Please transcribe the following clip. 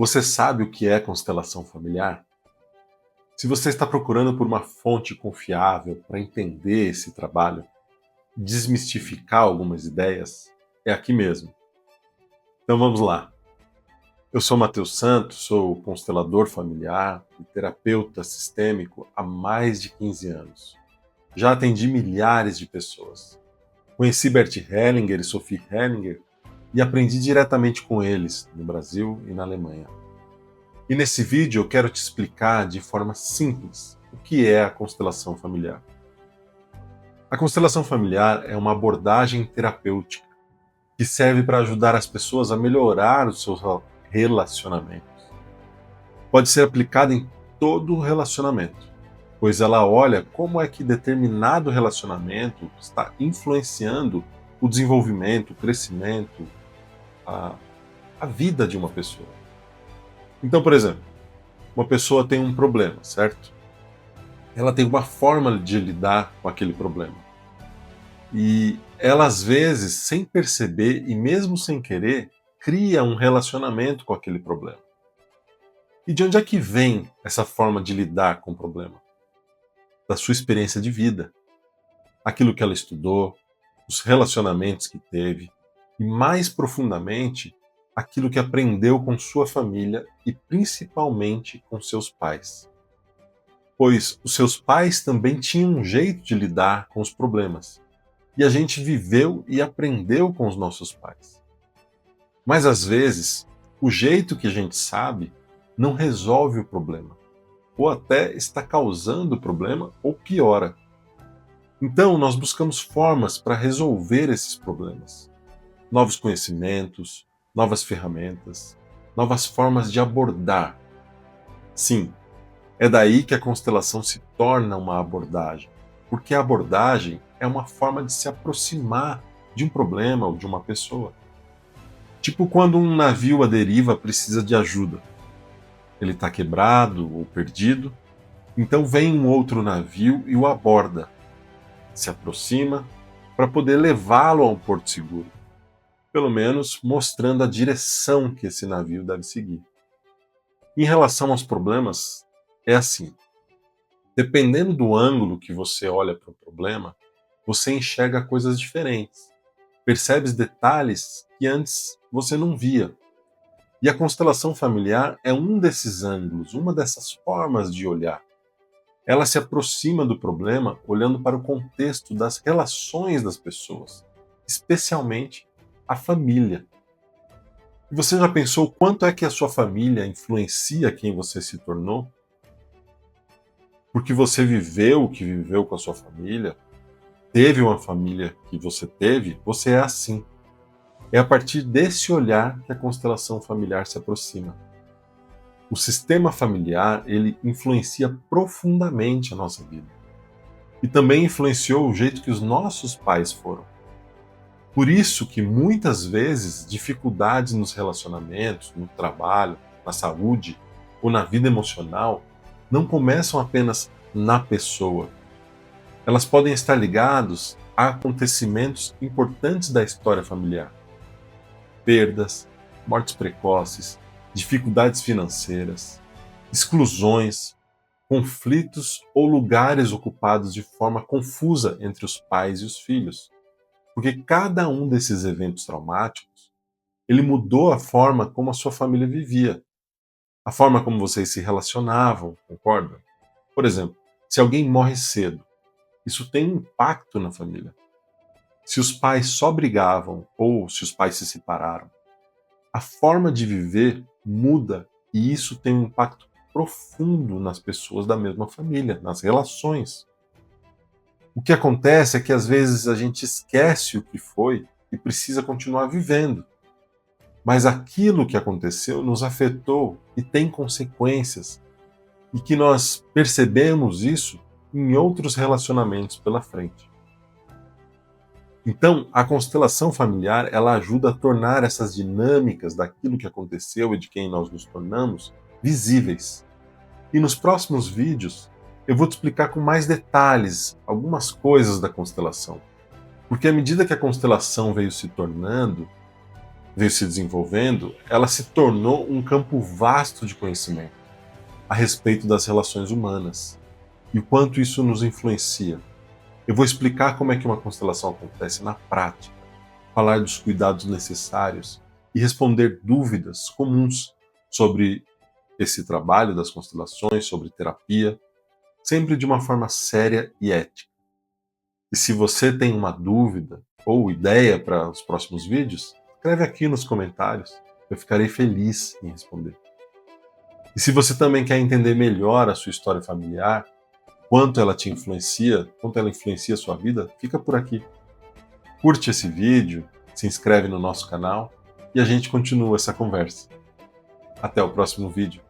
Você sabe o que é constelação familiar? Se você está procurando por uma fonte confiável para entender esse trabalho, desmistificar algumas ideias, é aqui mesmo. Então vamos lá. Eu sou Matheus Santos, sou constelador familiar e terapeuta sistêmico há mais de 15 anos. Já atendi milhares de pessoas. Conheci Bert Hellinger e Sophie Hellinger e aprendi diretamente com eles, no Brasil e na Alemanha. E nesse vídeo eu quero te explicar de forma simples o que é a constelação familiar. A constelação familiar é uma abordagem terapêutica que serve para ajudar as pessoas a melhorar os seus relacionamentos. Pode ser aplicada em todo relacionamento, pois ela olha como é que determinado relacionamento está influenciando o desenvolvimento, o crescimento, a vida de uma pessoa. Então, por exemplo, uma pessoa tem um problema, certo? Ela tem uma forma de lidar com aquele problema. E ela, às vezes, sem perceber e mesmo sem querer, cria um relacionamento com aquele problema. E de onde é que vem essa forma de lidar com o problema? Da sua experiência de vida, aquilo que ela estudou, os relacionamentos que teve e, mais profundamente, aquilo que aprendeu com sua família e principalmente com seus pais. Pois os seus pais também tinham um jeito de lidar com os problemas. E a gente viveu e aprendeu com os nossos pais. Mas às vezes, o jeito que a gente sabe não resolve o problema, ou até está causando o problema ou piora. Então, nós buscamos formas para resolver esses problemas. Novos conhecimentos, novas ferramentas, novas formas de abordar. Sim, é daí que a constelação se torna uma abordagem, porque a abordagem é uma forma de se aproximar de um problema ou de uma pessoa. Tipo quando um navio à deriva precisa de ajuda. Ele está quebrado ou perdido, então vem um outro navio e o aborda, se aproxima para poder levá-lo a um porto seguro, pelo menos mostrando a direção que esse navio deve seguir. Em relação aos problemas, é assim. Dependendo do ângulo que você olha para o problema, você enxerga coisas diferentes, percebe detalhes que antes você não via. E a constelação familiar é um desses ângulos, uma dessas formas de olhar. Ela se aproxima do problema olhando para o contexto das relações das pessoas, especialmente a família. E você já pensou o quanto é que a sua família influencia quem você se tornou? Porque você viveu o que viveu com a sua família, teve uma família que você teve, você é assim. É a partir desse olhar que a constelação familiar se aproxima. O sistema familiar, ele influencia profundamente a nossa vida. E também influenciou o jeito que os nossos pais foram. Por isso que muitas vezes dificuldades nos relacionamentos, no trabalho, na saúde ou na vida emocional não começam apenas na pessoa. Elas podem estar ligadas a acontecimentos importantes da história familiar. Perdas, mortes precoces, dificuldades financeiras, exclusões, conflitos ou lugares ocupados de forma confusa entre os pais e os filhos. Porque cada um desses eventos traumáticos, ele mudou a forma como a sua família vivia, a forma como vocês se relacionavam, concorda? Por exemplo, se alguém morre cedo, isso tem um impacto na família. Se os pais só brigavam ou se os pais se separaram, a forma de viver muda e isso tem um impacto profundo nas pessoas da mesma família, nas relações. O que acontece é que às vezes a gente esquece o que foi e precisa continuar vivendo. Mas aquilo que aconteceu nos afetou e tem consequências, e que nós percebemos isso em outros relacionamentos pela frente. Então, a constelação familiar, ela ajuda a tornar essas dinâmicas daquilo que aconteceu e de quem nós nos tornamos visíveis. E nos próximos vídeos, eu vou te explicar com mais detalhes algumas coisas da constelação. Porque à medida que a constelação veio se tornando, veio se desenvolvendo, ela se tornou um campo vasto de conhecimento a respeito das relações humanas e o quanto isso nos influencia. Eu vou explicar como é que uma constelação acontece na prática, falar dos cuidados necessários e responder dúvidas comuns sobre esse trabalho das constelações, sobre terapia, sempre de uma forma séria e ética. E se você tem uma dúvida ou ideia para os próximos vídeos, escreve aqui nos comentários. Eu ficarei feliz em responder. E se você também quer entender melhor a sua história familiar, quanto ela te influencia, quanto ela influencia a sua vida, fica por aqui. Curte esse vídeo, se inscreve no nosso canal e a gente continua essa conversa. Até o próximo vídeo.